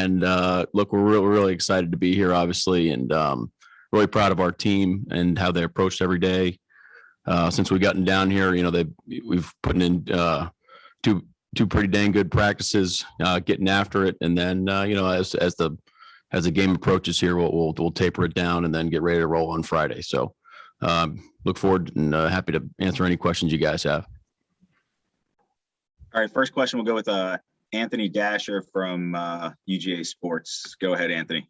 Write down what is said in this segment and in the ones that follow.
And look, we're really excited to be here, obviously, and really proud of our team and how they approached every day. Since we've gotten down here, we've put in two pretty dang good practices, getting after it, and then as the game approaches here, we'll taper it down and then get ready to roll on Friday. So look forward and happy to answer any questions you guys have. All right, first question we'll go with Anthony Dasher from UGA Sports. Go ahead, Anthony.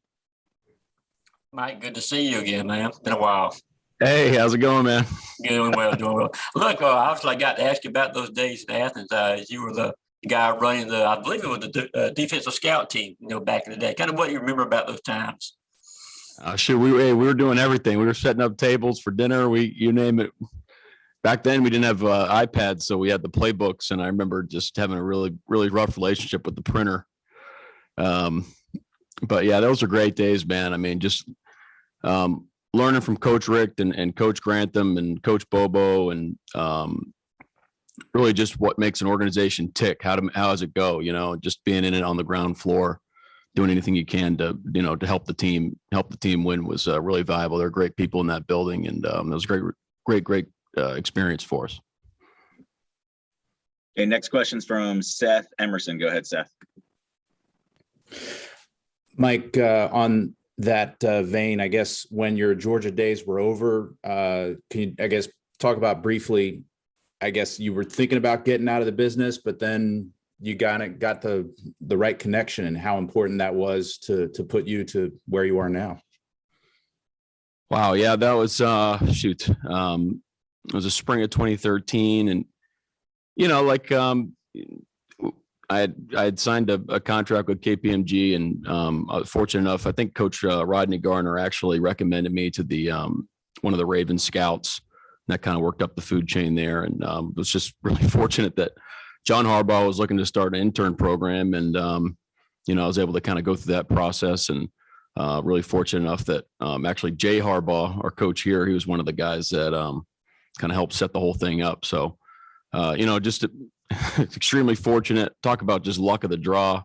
Mike, good to see you again, man. It's been a while. Hey, how's it going, man? Doing well. Look, obviously, I got to ask you about those days in Athens. You were the guy running I believe it was the defensive scout team, back in the day. Kind of what you remember about those times. Sure. We were doing everything. We were setting up tables for dinner. You name it. Back then, we didn't have iPads, so we had the playbooks, and I remember just having a really, really rough relationship with the printer. But yeah, those were great days, man. I mean, just learning from Coach Rick and Coach Grantham and Coach Bobo, and really just what makes an organization tick. How does it go? Just being in it on the ground floor, doing anything you can to help the team win was really valuable. There are great people in that building, and it was a great experience for us. Okay, next question's from Seth Emerson. Go ahead, Seth. Mike, on that vein, I guess when your Georgia days were over, can you, talk about briefly, I guess you were thinking about getting out of the business, but then you got the right connection, and how important that was to put you to where you are now. Wow. Yeah, that was, it was the spring of 2013. And, I had signed a contract with KPMG, and I was fortunate enough. I think Coach Rodney Garner actually recommended me to the one of the Ravens scouts. And that kind of worked up the food chain there, and was just really fortunate that John Harbaugh was looking to start an intern program, and I was able to kind of go through that process, and really fortunate enough that actually Jay Harbaugh, our coach here, he was one of the guys that kind of helped set the whole thing up. So just extremely fortunate. Talk about just luck of the draw,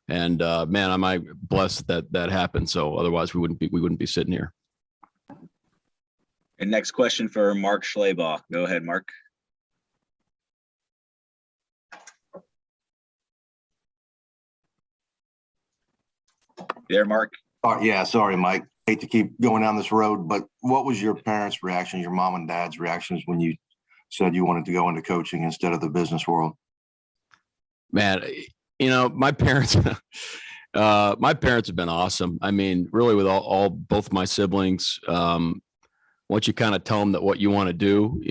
and man, am I blessed that happened. So otherwise we wouldn't be sitting here. And next question for Mark Schleybaugh. Go ahead, Mark. There, Mark. Yeah, sorry, Mike. Hate to keep going down this road, but what was your parents' reaction, your mom and dad's reactions when you said you wanted to go into coaching instead of the business world? Man, my parents, have been awesome. I mean, really, with both my siblings, once you kind of tell them that what you want to do,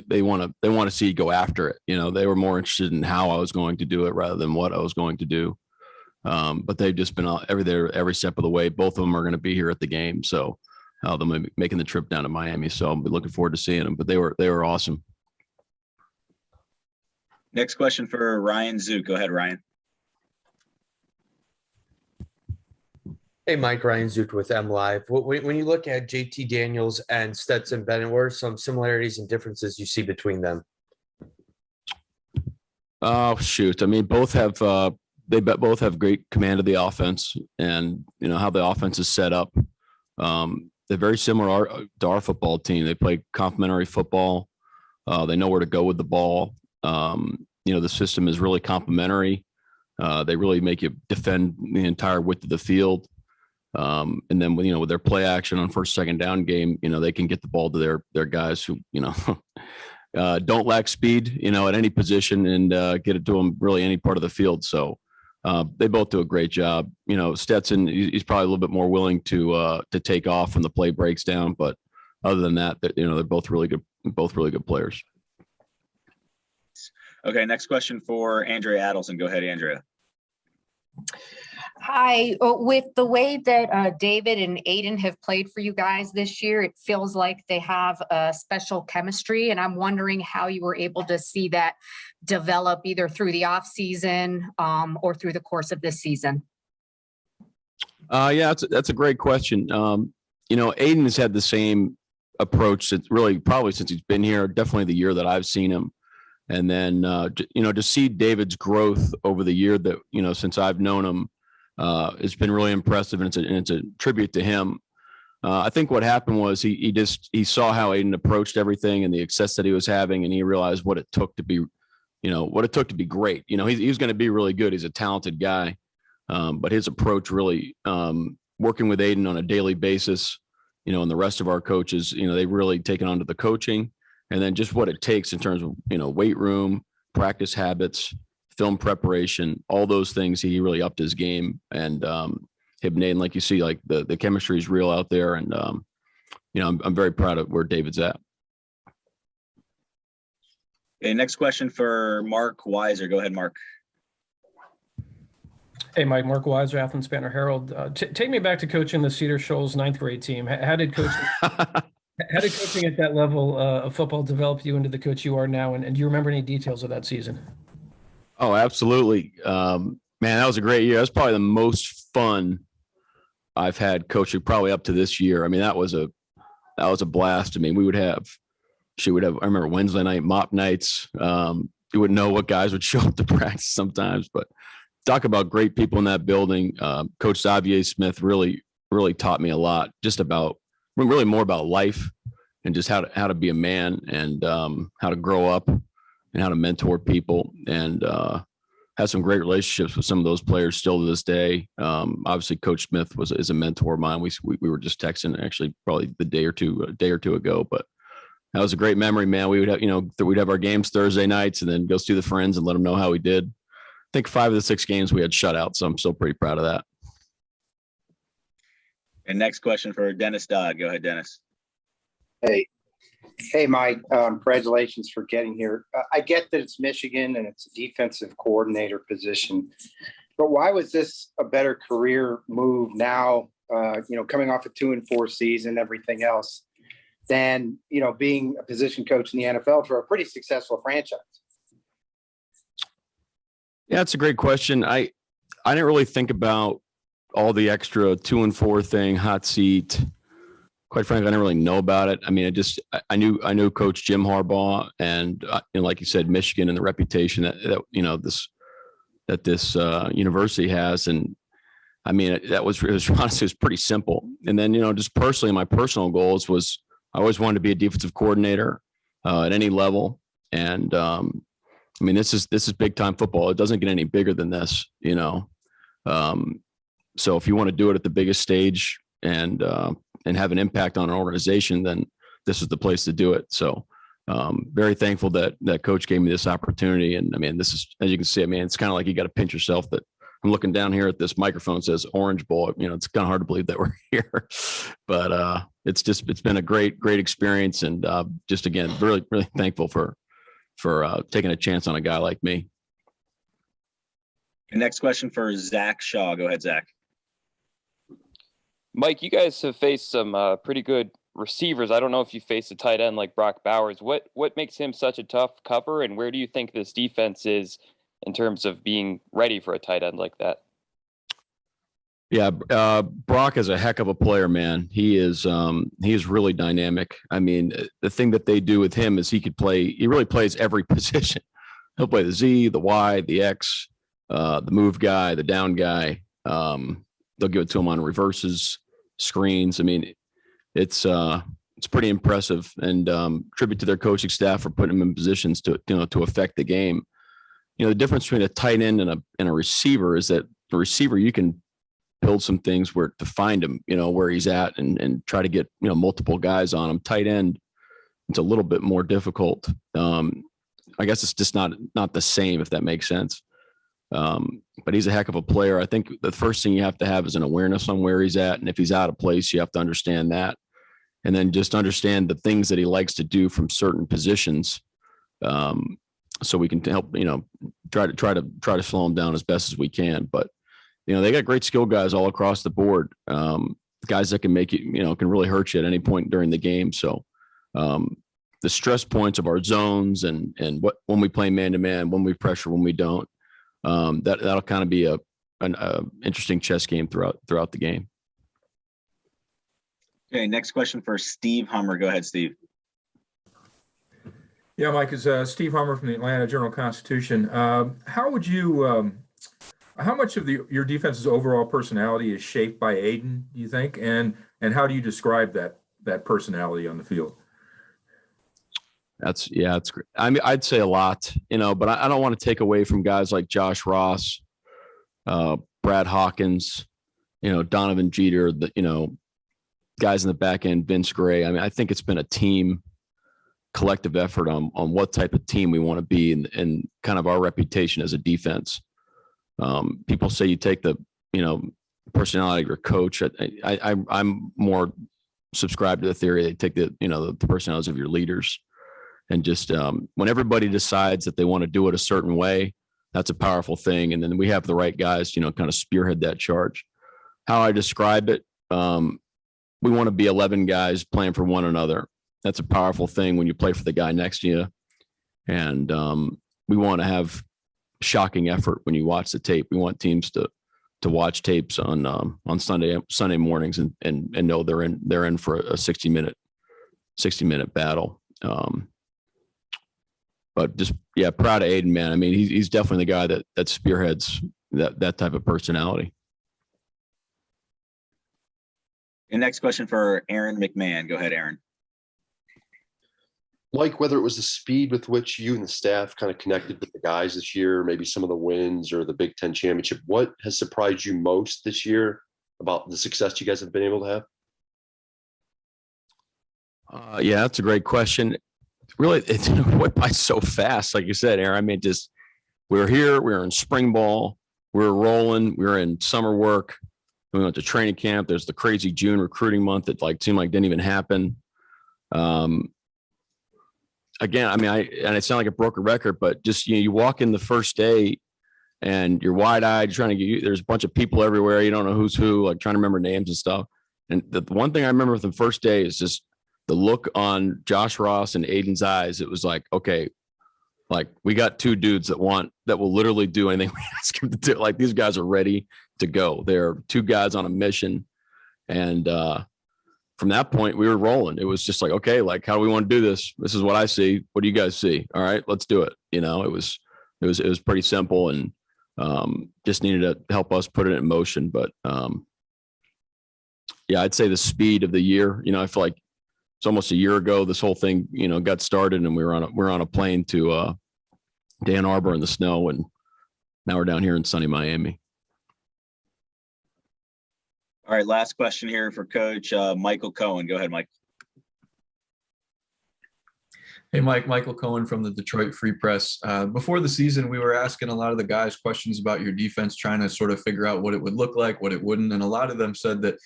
they want to see you go after it. They were more interested in how I was going to do it rather than what I was going to do. But they've just been every step of the way. Both of them are going to be here at the game, so they'll be making the trip down to Miami. So I'll be looking forward to seeing them. But they were awesome. Next question for Ryan Zook. Go ahead, Ryan. Hey, Mike, Ryan Zook with MLive. When you look at JT Daniels and Stetson Bennett, what are some similarities and differences you see between them? Oh, shoot. I mean, both have both have great command of the offense, and how the offense is set up. They're very similar to our football team. They play complementary football. They know where to go with the ball. The system is really complementary. They really make you defend the entire width of the field. And then with their play action on first, second down game, they can get the ball to their guys who, don't lack speed, at any position, and get it to them really any part of the field. So they both do a great job. Stetson, he's probably a little bit more willing to take off when the play breaks down. But other than that, they're both really good players. Okay, next question for Andrea Adelson. Go ahead, Andrea. Hi. With the way that David and Aiden have played for you guys this year, it feels like they have a special chemistry, and I'm wondering how you were able to see that develop either through the off season or through the course of this season. Yeah, that's a great question. Aiden has had the same approach since probably since he's been here, definitely the year that I've seen him. And then, to see David's growth over the year that, since I've known him, It's been really impressive, and it's a tribute to him. I think what happened was he saw how Aiden approached everything and the success that he was having, and he realized what it took to be, what it took to be great. He was going to be really good. He's a talented guy, but his approach really, working with Aiden on a daily basis, and the rest of our coaches, they've really taken on to the coaching, and then just what it takes in terms of, weight room, practice habits, film preparation, all those things. He really upped his game, and him and Aiden, like you see, like the chemistry is real out there, and I'm very proud of where David's at. Okay, next question for Mark Weiser. Go ahead, Mark. Hey, Mike, Mark Weiser, Athens Banner Herald. Take me back to coaching the Cedar Shoals 9th grade team. How did coaching at that level of football develop you into the coach you are now? And do you remember any details of that season? Oh, absolutely. Man, that was a great year. That was probably the most fun I've had coaching probably up to this year. I mean, that was a blast. I mean, I remember Wednesday night mop nights. You wouldn't know what guys would show up to practice sometimes, but talk about great people in that building. Coach Xavier Smith really, really taught me a lot, really more about life and just how to be a man, and how to grow up and how to mentor people, and had some great relationships with some of those players still to this day. Obviously Coach Smith is a mentor of mine. We were just texting actually probably a day or two ago, but that was a great memory, man. We would have, we'd have our games Thursday nights and then go see the friends and let them know how we did. I think 5 of the 6 games we had shutouts, so I'm still pretty proud of that. And next question for Dennis Dodd. Go ahead, Dennis. Hey, Mike. Congratulations for getting here. I get that it's Michigan and it's a defensive coordinator position, but why was this a better career move now? Coming off a 2-4 season, everything else, than being a position coach in the NFL for a pretty successful franchise. Yeah, that's a great question. I didn't really think about all the extra 2-4 thing, hot seat. Quite frankly, I didn't really know about it. I mean, I knew Coach Jim Harbaugh, and like you said, Michigan and the reputation that this university has, and I mean, it was honestly, it was pretty simple. And then just personally, my personal goals was I always wanted to be a defensive coordinator at any level, and I mean, this is big time football. It doesn't get any bigger than this, So if you want to do it at the biggest stage and have an impact on an organization, then this is the place to do it. So very thankful that Coach gave me this opportunity. And I mean, this is, as you can see, I mean, it's kind of like you got to pinch yourself that I'm looking down here at this microphone, it says Orange Bowl. It's kind of hard to believe that we're here, but it's been a great experience. And just again, really, really thankful for taking a chance on a guy like me. And next question for Zach Shaw. Go ahead, Zach. Mike, you guys have faced some pretty good receivers. I don't know if you faced a tight end like Brock Bowers. What makes him such a tough cover, and where do you think this defense is in terms of being ready for a tight end like that? Yeah, Brock is a heck of a player, man. He is really dynamic. I mean, the thing that they do with him is he really plays every position. He'll play the Z, the Y, the X, the move guy, the down guy. They'll give it to him on reverses, screens. I mean, it's pretty impressive, and tribute to their coaching staff for putting him in positions to affect the game. The difference between a tight end and a receiver is that the receiver, you can build some things where to find him, where he's at, and try to get, multiple guys on him. Tight end, it's a little bit more difficult. I guess it's just not the same, if that makes sense. But he's a heck of a player. I think the first thing you have to have is an awareness on where he's at. And if he's out of place, you have to understand that. And then just understand the things that he likes to do from certain positions. So we can help, try to slow him down as best as we can. But, they got great skill guys all across the board. Guys that can make you, can really hurt you at any point during the game. So the stress points of our zones and when we play man-to-man, when we pressure, when we don't, that'll kind of be an interesting chess game throughout the game. Okay, next question for Steve Hummer. Go ahead, Steve. Yeah, Mike, is Steve Hummer from the Atlanta Journal-Constitution. How would you How much of your defense's overall personality is shaped by Aiden, do you think? And how do you describe that personality on the field? That's great. I mean, I'd say a lot, but I don't want to take away from guys like Josh Ross, Brad Hawkins, Donovan Jeter, guys in the back end, Vince Gray. I mean, I think it's been a team collective effort on what type of team we want to be and kind of our reputation as a defense. People say you take the, personality of your coach. I'm more subscribed to the theory they take the personalities of your leaders. And just when everybody decides that they want to do it a certain way, that's a powerful thing. And then we have the right guys, kind of spearhead that charge. How I describe it, we want to be 11 guys playing for one another. That's a powerful thing when you play for the guy next to you. And we want to have shocking effort when you watch the tape. We want teams to watch tapes on Sunday mornings and know they're in for a 60-minute battle. But just, proud of Aiden, man. I mean, he's definitely the guy that spearheads that type of personality. And next question for Aaron McMahon. Go ahead, Aaron. Mike, whether it was the speed with which you and the staff kind of connected with the guys this year, maybe some of the wins or the Big Ten championship, what has surprised you most this year about the success you guys have been able to have? That's a great question. Really, it went by so fast. Like you said, Aaron, I mean, we were here, we were in spring ball, we were rolling, we were in summer work. We went to training camp. There's the crazy June recruiting month that seemed like didn't even happen. Again, I mean, and it sounded like a broken record, but just, you walk in the first day and you're wide eyed, trying to get, there's a bunch of people everywhere. You don't know who's who, trying to remember names and stuff. And the one thing I remember from the first day is just the look on Josh Ross and Aiden's eyes. It was like, okay, we got two dudes that will literally do anything we ask them to do. These guys are ready to go. They're two guys on a mission. And, from that point, we were rolling. It was just okay, how do we want to do this? This is what I see. What do you guys see? All right, let's do it. It was pretty simple and just needed to help us put it in motion. But I'd say the speed of the year. I feel like it's almost a year ago this whole thing got started, and we were on a plane to Ann Arbor in the snow, and now we're down here in sunny Miami. All right, last question here for Coach Michael Cohen. Go ahead, Mike. Hey, Mike. Michael Cohen from the Detroit Free Press. Before the season, we were asking a lot of the guys questions about your defense, trying to sort of figure out what it would look like, what it wouldn't. And a lot of them said that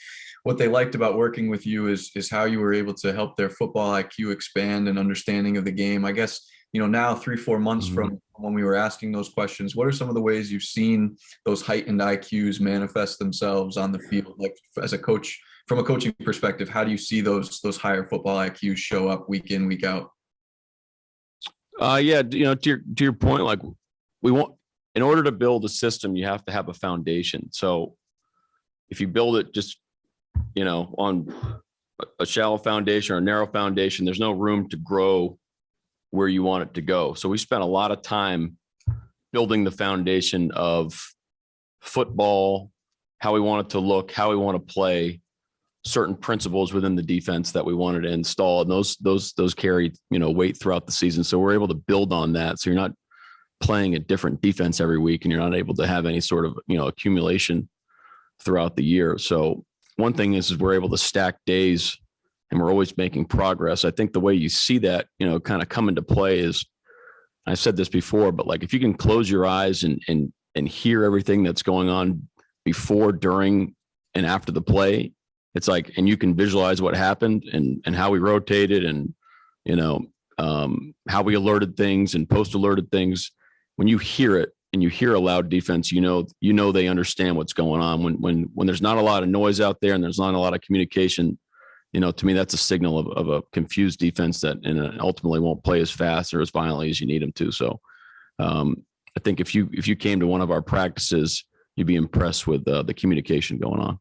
what they liked about working with you is how you were able to help their football IQ expand and understanding of the game. I guess, now 3-4 months from when we were asking those questions, what are some of the ways you've seen those heightened IQs manifest themselves on the field? As a coach, from a coaching perspective, how do you see those higher football IQs show up week in, week out? To your point, we want, in order to build a system, you have to have a foundation. So if you build it just, on a shallow foundation or a narrow foundation, there's no room to grow where you want it to go. So we spent a lot of time building the foundation of football, how we want it to look, how we want to play, certain principles within the defense that we wanted to install. And those carried, weight throughout the season. So we're able to build on that. So you're not playing a different defense every week, and you're not able to have any sort of, accumulation throughout the year. So one thing is we're able to stack days, and we're always making progress. I think the way you see that, kind of come into play is, I've said this before, but if you can close your eyes and hear everything that's going on before, during, and after the play, it's and you can visualize what happened and how we rotated and, how we alerted things and post alerted things. When you hear it and you hear a loud defense, they understand what's going on. When there's not a lot of noise out there and there's not a lot of communication, to me, that's a signal of a confused defense that ultimately won't play as fast or as violently as you need them to. So I think if you came to one of our practices, you'd be impressed with the communication going on.